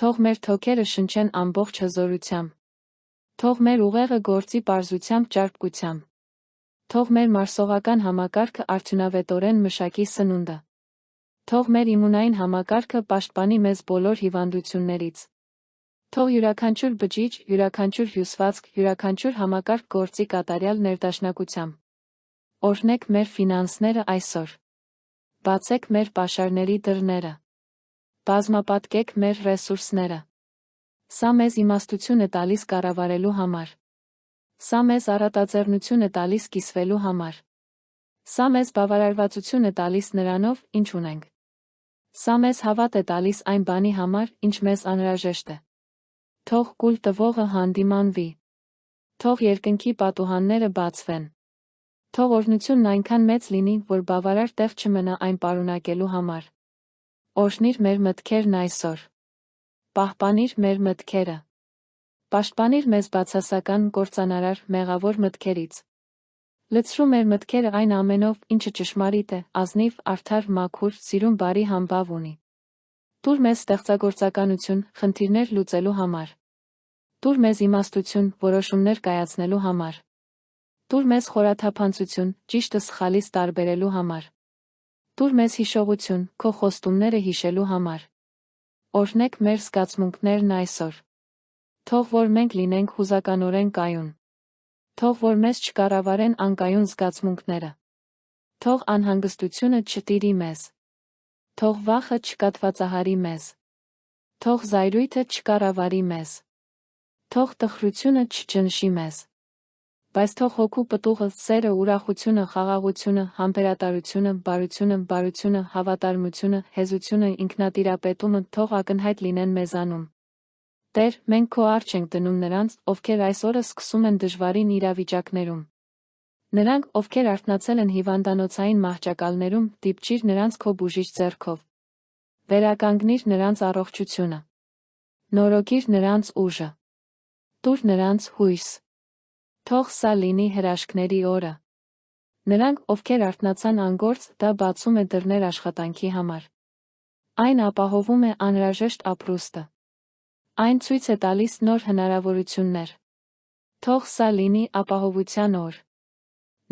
Թող մեր թոքերը շնչեն ամբողջ հզորությամբ։ Թող մեր ուղեղը գործի պարզությամբ ճարպկությամբ։ Թող մեր մարսողական համակարգը արդյունավետորեն մշակի սնունդը։ Թող մեր իմունային համակարգը պաշտպանի մեզ բոլոր հիվանդություններից։ Թող յուրաքանչյուր բջիջ, յուրաքանչյուր հյուսվածք, յուրաքանչյուր համակարգ գործի կատարյալ ներդաշնակությամբ։ Օրհնեք մեր ֆինանսները այսօր։ Բացեք մեր պաշարների դռները։ Բազմապատկեք մեր ռեսուրսները։ Սա մեզ իմաստություն է տալիս կառավարելու համար։ Սա մեզ առատաձեռնություն է տալիս կիսվելու համար։ Սա մեզ բավարարվածություն է տալիս նրանով, ինչ ունենք։ Սա մեզ հավատ է տալիս այն բանի համար, ինչ մեզ անհրաժեշտ է։ Թող կուլ տվողը հանդիմանվի։ Թող երկնքի պատուհանները բացվեն։ Թող օրհնությունն այնքան մեծ լինի, որ բավարար տեղ չմնա այն պարունակելու համար։ Օրհնիր մեր մտքերն այսօր։ Պահպանիր մեր մտքերը։ Պաշտպանիր մեզ բացասական, կործանարար, մեղավոր մտքերից։ Լցրու մեր մտքերը այն ամենով, ինչը ճշմարիտ է, ազնիվ, արդար, մաքուր, սիրուն, բարի համբավ ունի։ Տուր մեզ ստեղծագործականություն, խնդիրներ լուծելու համար։ Տուր մեզ իմաստություն, որոշումներ կայացնելու համար։ Տուր մեզ խորաթափանցություն, ճիշտը սխալից տարբերելու համար։ Տուր մեզ հիշողություն, քո խոստումները հիշելու համար։ Օրհնեք մեր զգացմունքներն այսօր։ Թող որ մենք լինենք հուզականորեն կայուն։ Թող որ մեզ չկառավարեն անկայուն զգացմունքները։ Թող անհանգստությունը չտիրի մեզ։ Թող վախը չկատվածահարի մեզ։ Թող զայրույթը չկառավարի մեզ։ Թող տխրությունը չճնշի մեզ։ Բայց թող հոգու պտուղը, սերը, ուրախությունը, խաղաղությունը, համբերատարությունը, բարությունը, հավատարմությունը, հեզությունը, ինքնատիրապետումը թող ակնհայտ լինեն մեզանում։ Տեր, մենք քո առջ ենք դնում նրանց, ովքեր այս օրը սկսում են դժվարին իրավիճակներում։ Նրանք, ովքեր արթնացել են հիվանդանոցային մահճակալներում, դիպչիր նրանց քո բուժիչ ձեռքով։ Վերականգնիր նրանց առողջությունը։ Նորոգիր նրանց ուժը։ Տուր նրանց հույս։ Թող սա լինի հրաշքների օրը։ Նրանք, ովքեր արթնացան անգործ, դա բացում է դռներ աշխատանքի համար։ Այն ապահովում է անհրաժեշտ ապրուստը։ Այն ցույց է տալիս նոր հնարավորություններ։ Թող սա լինի ապահովության օր։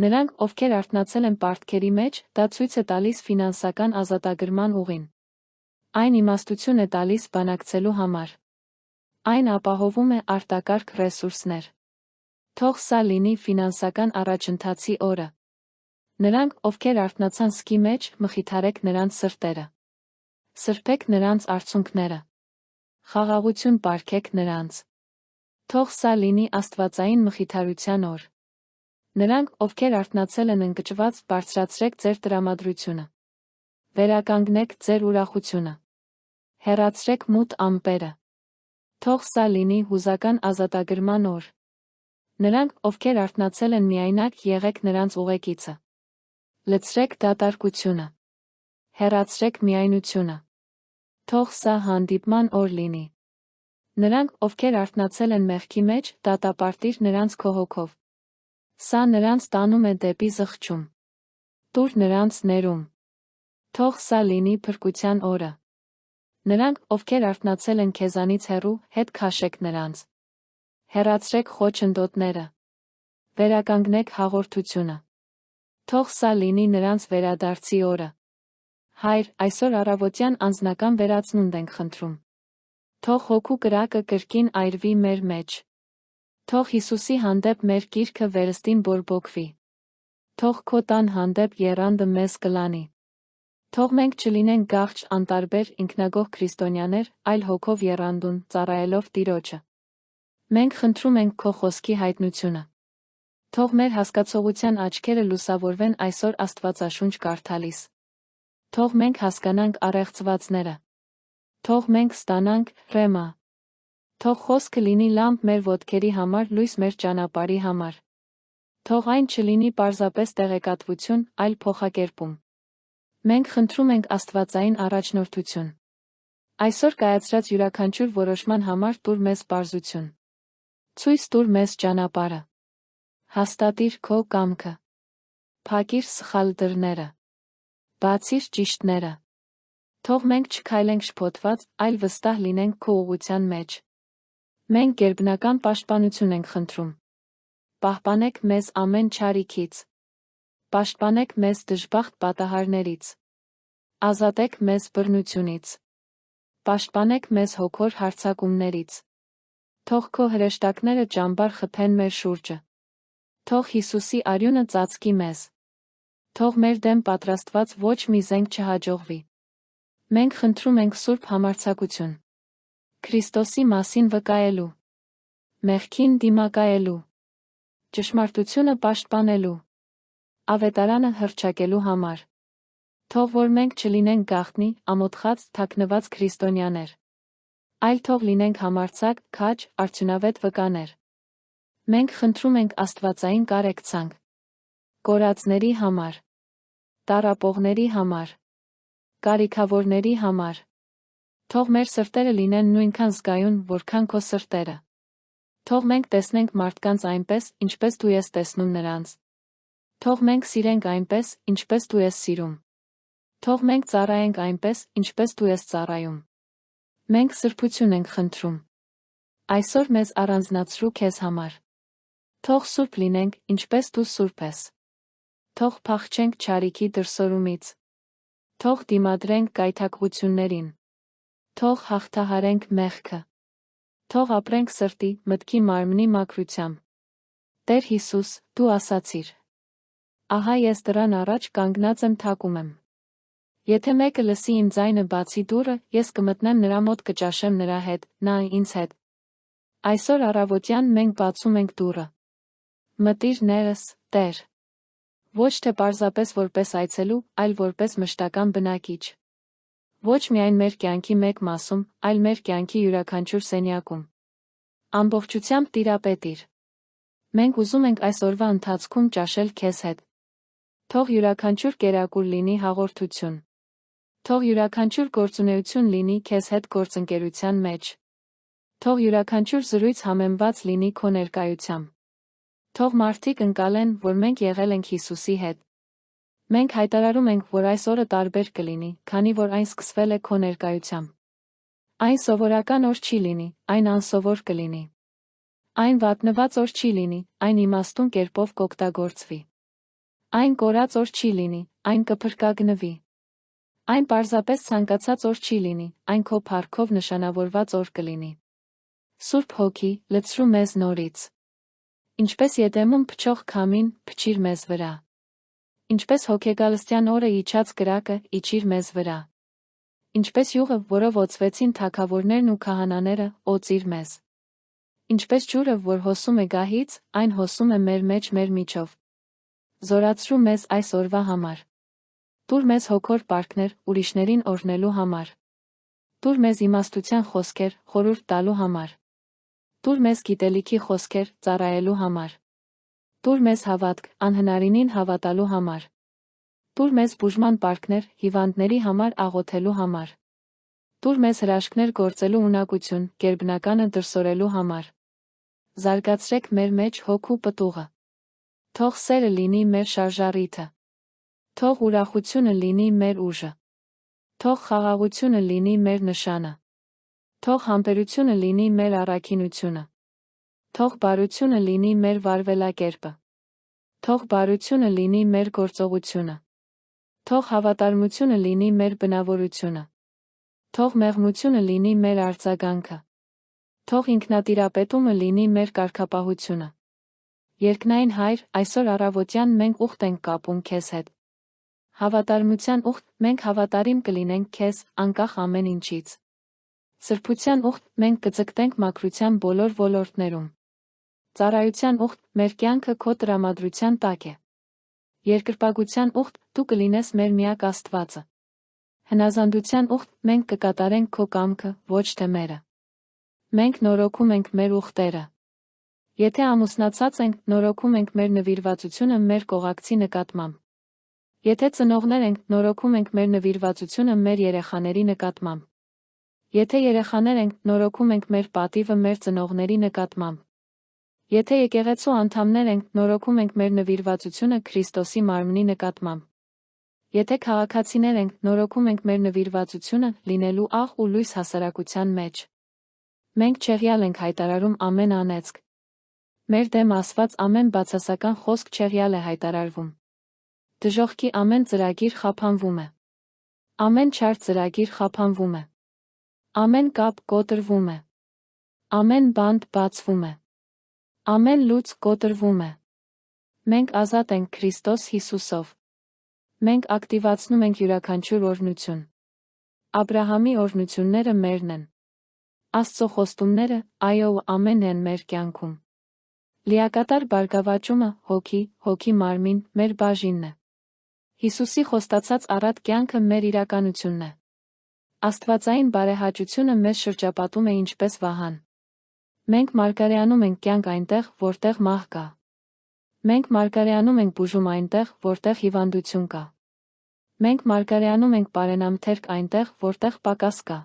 Նրանք, ովքեր արթնացել են պարտքերի մեջ, դա ցույց է տալիս ֆինանսական ազատագրման ուղին։ Այն իմաստություն է տալիս բանակցելու համար։ Այն ապահովում է արտակարգ ռեսուրսներ։ Թող սա լինի ֆինանսական առաջընթացի օրը։ Նրանք, ովքեր արթնացան սկի մեջ, մխիթարեք նրանց սրտերը։ Սրբեք նրանց արցունքները։ Խաղաղություն պարգեք նրանց։ Թող սա լինի աստվածային մխիթարության օր։ Նրանք, ովքեր արթնացել են ընկճված, բարձրացրեք ձեր տրամադրությունը։ Վերականգնեք ձեր ուրախությունը։ Հեռացրեք մութ ամպերը։ Թող սա լինի հուզական ազատագրման օր։ Նրանք, ովքեր արթնացել են միայնակ, եղեք նրանց ուղեկիցը։ Լցրեք դատարկությունը։ Հեռացրեք միայնությունը։ Թող սա հանդիպման օր լինի։ Նրանք, ովքեր արթնացել են մեղքի մեջ, դատապարտիր նրանց քո հոգով։ Սա նրանց տանում է դեպի զղջում։ Տուր նրանց ներում։ Թող սա լինի փրկության օրը։ Նրանք, ովքեր արթնացել են քեզանից հեռու, հետ քաշեք նրանց։ Հեռացրեք խոչընդոտները։ Վերականգնեք հաղորդությունը։ Թող սա լինի նրանց վերադարձի օրը։ Հայր, այսօր առավոտյան անձնական վերացնունդ ենք խնդրում։ Թող հոգու կրակը կրկին այրվի մեր մեջ։ Թող Հիսուսի հանդեպ մեր կիրքը վերստին բորբոքվի։ Թող քո տան հանդեպ եռանդը մեզ կլանի։ Թող մենք չլինենք գաղջ, անտարբեր, ինքնագոհ քրիստոնյաներ, այլ հոգով եռանդուն, ծառայելով Տիրոջը։ Մենք խնդրում ենք քո խոսքի հայտնությունը։ Թող մեր հասկացողության աչքերը լուսավորվեն այսօր Աստվածաշունչ կարդալիս։ Թող մենք հասկանանք առեղծվածները։ Թող մենք ստանանք ռեմա։ Թող խոսքը լինի լամպ մեր ոտքերի համար, լույս մեր ճանապարհի համար։ Թող այն չլինի պարզապես տեղեկատվություն, այլ փոխակերպում։ Մենք խնդրում ենք աստվածային առաջնորդություն։ Այսօր կայացրած յուրաքանչյուր որոշման համար տուր մեզ պարզություն։ Ցույց տուր մեզ ճանապարհը։ Հաստատիր քո կամքը։ Փակիր սխալ դռները։ Բացիր ճիշտները։ Թող մենք չքայլենք շփոթված, այլ վստահ լինենք քո ուղղության մեջ։ Մենք գերբնական պաշտպանություն ենք խնդրում։ Պահպանեք մեզ ամեն չարիքից։ Պաշտպանեք մեզ դժբախտ պատահարներից։ Ազատեք մեզ բռնությունից։ Պաշտպանեք մեզ հոգոր հարձակումներից։ Թող քո հրեշտակները ճամբար խփեն մեր շուրջը։ Թող Հիսուսի արյունը ծածկի մեզ։ Թող մեր դեմ պատրաստված ոչ մի զենք չհաջողվի։ Մենք խնդրում ենք սուրբ համարձակություն։ Քրիստոսի մասին վկայելու։ Մեղքին դիմակայելու։ Ճշմարտությունը պաշտպանելու։ Ավետարանը հռչակելու համար։ Թող որ մենք չլինենք գաղտնի, ամոթխած, թաքնված քրիստոնյաներ, այլ թող լինենք համարձակ, քաջ, արդյունավետ վկաներ։ Մենք խնդրում ենք աստվածային կարեկցանք։ Կորածների համար, տառապողների համար, կարիքավորների համար։ Թող մեր սրտերը լինեն նույնքան զգայուն, որքան քո սրտերը։ Թող մենք տեսնենք մարդկանց այնպես, ինչպես դու ես տեսնում նրանց։ Թող մենք սիրենք այնպես, ինչպես դու ես սիրում։ Թող մենք ծառայենք այնպես, ինչպես դու ես ծառայում։ Մենք սրբություն ենք խնդրում։ Այսօր մեզ առանձնացրու քեզ համար։ Թող սուրբ լինենք, ինչպես դու սուրբ ես։ Թող փախչենք չարիքի դրսորումից։ Թող դիմադրենք գայթակղություններին։ Թող հաղթահարենք մեղքը։ Թող ապրենք սրտի, մտքի մարմնի մաքրությամբ։ Տեր Հիսուս, դու ասացիր. Ահա ես դռան առաջ կանգնած եմ թակում եմ։ Եթե մեկը լսի իմ ձայնը բացի դուռը, ես կմտնեմ նրա մոտ կճաշեմ նրա հետ, նա ինձ հետ։ Այսօր առավոտյան մենք բացում ենք դուռը։ Մտիր ներս, Տեր։ Ոչ թե պարզապես որպես այցելու, այլ որպես մշտական բնակիչ։ Ոչ միայն մեր կյանքի մեկ մասում, այլ մեր կյանքի յուրաքանչյուր սենյակում։ Ամբողջությամբ տիրապետիր։ Մենք ուզում ենք այս օրվա ընթացքում ճաշել քեզ հետ։ Թող յուրաքանչյուր կերակուր լինի հաղորդություն։ Թող յուրաքանչյուր գործունեություն լինի քեզ հետ գործընկերության մեջ։ Թող յուրաքանչյուր զրույց համեմված լինի քո ներկայությամբ։ Թող մարդիկ ընկալեն, որ մենք եղել ենք Հիսուսի հետ։ Մենք հայտարարում ենք, որ այս օրը տարբեր կլինի, քանի որ այն սկսվել է քո ներկայությամբ։ Այն սովորական օր չի լինի, այն անսովոր կլինի։ Այն վատնված օր չի լինի, այն իմաստուն կերպով կօգտագործվի։ Այն կորած օր չի լինի, այն կփրկագնվի։ Այն պարզապես ցանկացած օր չի լինի, այն քո փառքով նշանավորված օր կլինի։ Սուրբ Հոգի, լցրու մեզ նորից։ Ինչպես Եդեմում փչող քամին, փչիր մեզ վրա։ Ինչպես հոգեգալստյան օրը իջած կրակը, իջիր մեզ վրա։ Ինչպես յուղը, որով օծվեցին թագավորներն ու քահանաները, օծիր մեզ։ Ինչպես ջուրը, որ հոսում է գահից, այն հոսում է մեր մեջ մեր միջով։ Զորացրու մեզ այս օրվա համար։ Տուր մեզ հոգոր պարքներ, ուրիշներին օրհնելու համար։ Տուր մեզ իմաստության խոսքեր, խորհուրդ տալու համար։ Տուր մեզ գիտելիքի խոսքեր, ծառայելու համար։ Տուր մեզ հավատք, անհնարինին հավատալու համար։ Տուր մեզ բուժման պարքներ, հիվանդների համար աղոթելու համար։ Տուր մեզ հրաշքներ գործելու ունակություն, գերբնականը դրսորելու համար։ Զարգացրեք մեր մեջ հոգու պտուղը։ Թող սերը լինի մեր շարժառիթը։ Թող ուրախությունը լինի մեր ուժը։ Թող խաղաղությունը լինի մեր նշանը։ Թող համբերությունը լինի մեր առաքինությունը։ Թող բարությունը լինի մեր վարվելակերպը։ Թող բարությունը լինի մեր գործողությունը։ Թող հավատարմությունը լինի մեր բնավորությունը։ Թող մեղմությունը լինի մեր արձագանքը։ Թող ինքնատիրապետումը լինի մեր կարգապահությունը։ Երկնային Հայր, այսօր առավոտյան մենք ուխտ ենք կապում քեզ հետ։ Հավատարմության ուխտ, մենք հավատարիմ կլինենք քեզ, անկախ ամեն ինչից։ Սրբության ուխտ, մենք կձգտենք մաքրության բոլոր ոլորտներում։ Ծառայության ուխտ, մեր կյանքը քո տրամադրության տակ է։ Երկրպագության ուխտ, դու կլինես մեր միակ Աստվածը։ Հնազանդության ուխտ, մենք կկատարենք քո կամքը, ոչ թե մերը։ Մենք նորոգում ենք մեր ուխտերը։ Եթե ամուսնացած ենք, նորոգում ենք մեր նվիրվածությունը մեր կողակցի նկատմամբ։ Եթե ծնողներ ենք, նորոգում ենք մեր նվիրվածությունը մեր երեխաների նկատմամբ։ Եթե երեխաներ ենք, նորոգում ենք մեր պատիվը մեր ծնողների նկատմամբ։ Եթե եկեղեցու անդամներ ենք, նորոգում ենք մեր նվիրվածությունը Քրիստոսի մարմնի նկատմամբ։ Եթե քաղաքացիներ ենք, նորոգում ենք մեր նվիրվածությունը լինելու աղ ու լույս հասարակության մեջ։ Մենք չեղյալ ենք հայտարարում ամեն անեծք։ Մեր դեմ ասված ամեն բացասական խոսք չեղյալ է հայտարարվում։ Դժոխքի ամեն ծրագիր խափանվում է։ Ամեն չար ծրագիր խափանվում է։ Ամեն կապ կոտրվում է։ Ամեն բանտ բացվում է։ Ամեն լուծ կոտրվում է։ Մենք ազատ ենք Քրիստոս Հիսուսով։ Մենք ակտիվացնում ենք յուրաքանչյուր օրհնություն։ Աբրահամի օրհնությունները մերն են։ Աստծո խոստումները, այո, ամեն են մեր կյանքում։ Լիակատար բարգավաճումը, հոգի մարմին, մեր բաժինն է։ Հիսուսի խոստացած առատ կյանքը մեր իրականությունն է։ Աստվածային բարեհաճությունը մեզ շրջապատում է ինչպես վահան։ Մենք մարգարեանում ենք կյանք այնտեղ, որտեղ մահ կա։ Մենք մարգարեանում ենք բուժում այնտեղ, որտեղ հիվանդություն կա։ Մենք մարգարեանում ենք բարենամթերք այնտեղ, որտեղ պակաս կա։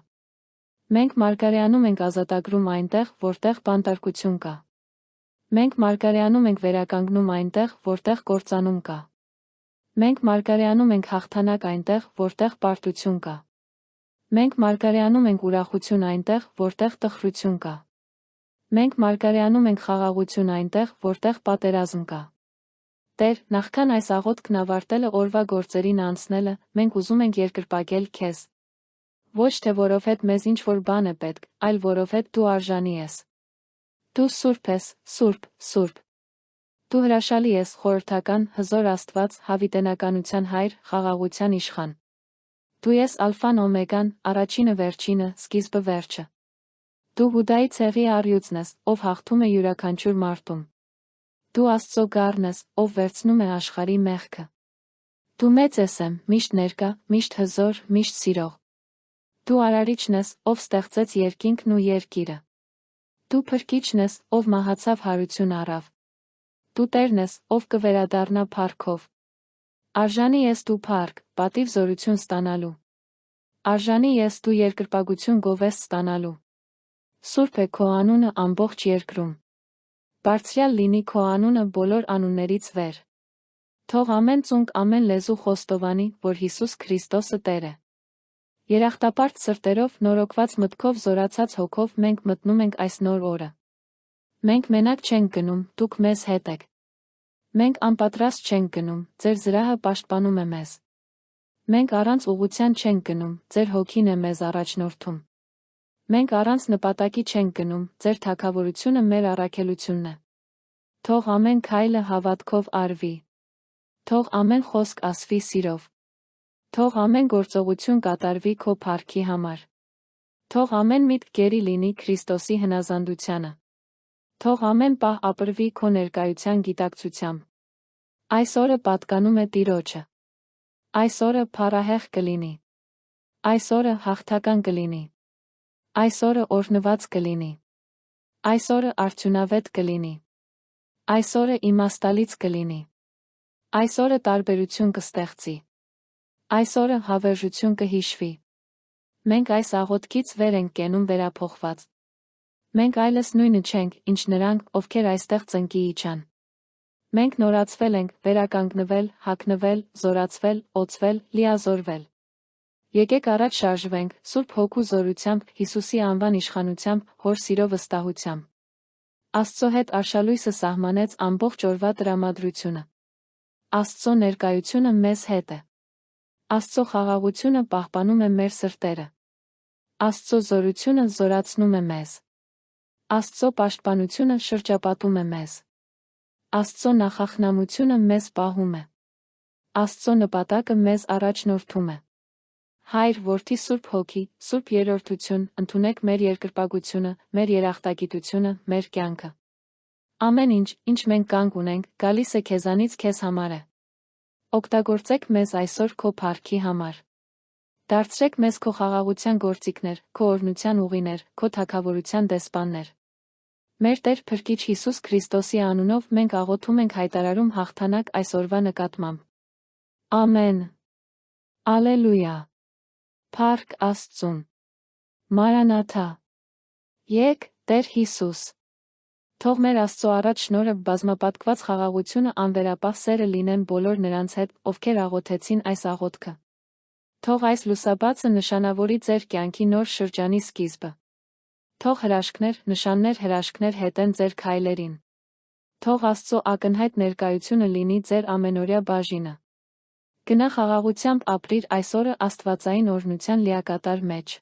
Մենք մարգարեանում ենք ազատագրում այնտեղ, որտեղ բանտարկություն կա։ Մենք մարգարեանում ենք վերականգնում այնտեղ, որտեղ կործանում կա։ Մենք մարգարեանում ենք հաղթանակ այնտեղ, որտեղ պարտություն կա։ Մենք մարգարեանում ենք ուրախություն այնտեղ, որտեղ տխրություն կա։ Մենք մարգարեանում ենք խաղաղություն այնտեղ, որտեղ պատերազմ կա։ Տեր, նախքան այս աղոթքն ավարտելը օրվա գործերին անցնելը, մենք ուզում ենք երկրպագել քեզ։ Ոչ թե որովհետ մեզ ինչ-որ բան է պետք, այլ որովհետ դու արժանի ես։ Դու սուրբ ես, սուրբ, սուրբ։ Դու հրաշալի ես, խորհրդական, հզոր Աստված, հավիտենականության հայր, խաղաղության իշխան։ Դու ես ալֆան օմեգան, առաջինը վերջինը, սկիզբը վերջը։ Դու Հուդայի ցեղի առյուծն ես, ով հաղթում է յուրաքանչյուր մարտում։ Դու Աստծո գառն ես, ով վերցնում է աշխարհի մեղքը։ Դու մեծ ես եմ, միշտ ներկա, միշտ հզոր, միշտ սիրող։ Դու արարիչն ես, ով ստեղծեց երկինքն ու երկիրը։ Դու փրկիչն ես, ով մահացավ հարություն առավ։ Դու Տերն ես, ով կվերադառնա փառքով։ Արժանի ես դու փառք, պատիվ զորություն ստանալու։ Արժանի ես դու երկրպագություն գովեստ ստանալու։ Սուրբ է քո անունը ամբողջ երկրում։ Բարձրյալ լինի քո անունը բոլոր անուններից վեր։ Թող ամեն ծունկ ամեն լեզու խոստովանի, որ Հիսուս Քրիստոսը Տեր է։ Երախտապարտ սրտերով, նորոգված մտքով, զորացած հոգով մենք մտնում ենք այս նոր օրը։ Մենք մենակ չենք գնում, դուք մեզ հետ եք։ Մենք անպատրաստ չենք գնում, ձեր զրահը պաշտպանում է մեզ։ Մենք առանց ուղղության չենք գնում, ձեր հոգին է մեզ առաջնորդում։ Մենք առանց նպատակի չենք գնում, ձեր թագավորությունը մեր առաքելությունն է։ Թող ամեն քայլը հավատքով արվի։ Թող ամեն խոսք ասվի սիրով։ Թող ամեն գործողություն կատարվի քո փառքի համար։ Թող ամեն միտք գերի լինի Քրիստոսի հնազանդությանը։ Թող ամեն պահ ապրվի քո ներկայության գիտակցությամբ։ Այս օրը պատկանում է Տիրոջը։ Այս օրը փառահեղ կլինի։ Այս օրը հաղթական կլինի։ Այս օրը օրհնված կլինի։ Այս օրը արդյունավետ կլինի։ Այս օրը իմաստալից կլինի։ Այս օրը տարբերություն կստեղծի։ Այս օրը հավերժություն կհիշվի։ Մենք այս աղոթքից վեր ենք կենում վերափոխված։ Մենք այլս նույնը չենք, ինչ նրանք, ովքեր այստեղ ծնկի իջան։ Մենք նորացվել ենք, վերականգնվել, հագնվել, զորացվել, օծվել, լիազորվել։ Եկեք առաջ շարժվենք, Սուրբ Հոգու զորությամբ, Հիսուսի անվան իշխանությամբ, Հոր սիրո վստահությամբ։ Աստծո հետ արշալույսը սահմանեց ամբողջ օրվա տրամադրությունը։ Աստծո ներկայությունը մեզ հետ է։ Աստծո խաղաղությունը պահպանում է մեր սրտերը։ Աստծո զորությունը զորացնում է մեզ։ Աստծո պաշտպանությունը շրջապատում է մեզ։ Աստծո նախախնամությունը մեզ պահում է։ Աստծո նպատակը մեզ առաջնորդում է։ Հայր, Որդի, Սուրբ Հոգի, Սուրբ Երրորդություն, ընդունեք մեր երկրպագությունը, մեր երախտագիտությունը, մեր կյանքը։ Ամեն ինչ, ինչ մենք կանգ ունենք, գալիս է քեզանից քեզ համար է։ Օգտագործեք մեզ այսօր քո փառքի համար։ Դարձրեք մեզ քո խաղաղության գործիքներ, քո օրհնության ուղիներ, քո թագավորության դեսպաններ։ Մեր Տեր Փրկիչ Հիսուս Քրիստոսի անունով մենք աղոթում ենք հայտարարում հաղթանակ այսօրվա նկատմամբ։ Ամեն։ Ալելույա։ Փառք Աստծուն։ Մարանաթա։ Եկ, Տեր Հիսուս։ Թող մեր Աստծո առաջ շնորհը բազմապատկված խաղաղությունը անվերապահ սերը լինեն բոլոր նրանց հետ, ովքեր աղոթեցին այս աղոթքը։ Թող այս լուսաբացը նշանավորի ձեր կյանքի նոր շրջանի սկիզբը։ Թող հրաշքներ, նշաններ, հրաշքներ հետեն ձեր քայլերին։ Թող Աստծո ակնհայտ ներկայությունը լինի ձեր ամենօրյա բաժինը։ Գնա խաղաղությամբ ապրիր այս օրը աստվածային օրհնության լիակատար մեջ։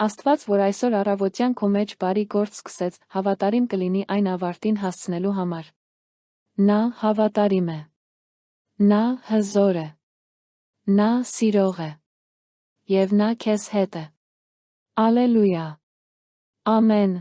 Աստված, որ այսօր առավոտյան քո մեջ բարի գործ սկսեց, հավատարիմ կլինի այն ավարտին հասցնելու համար։ Նա հավատարիմ է։ Նա հզոր է։ Նա սիրող է։ Եվ նա քեզ հետ է։ Ալելույա։ Ամեն։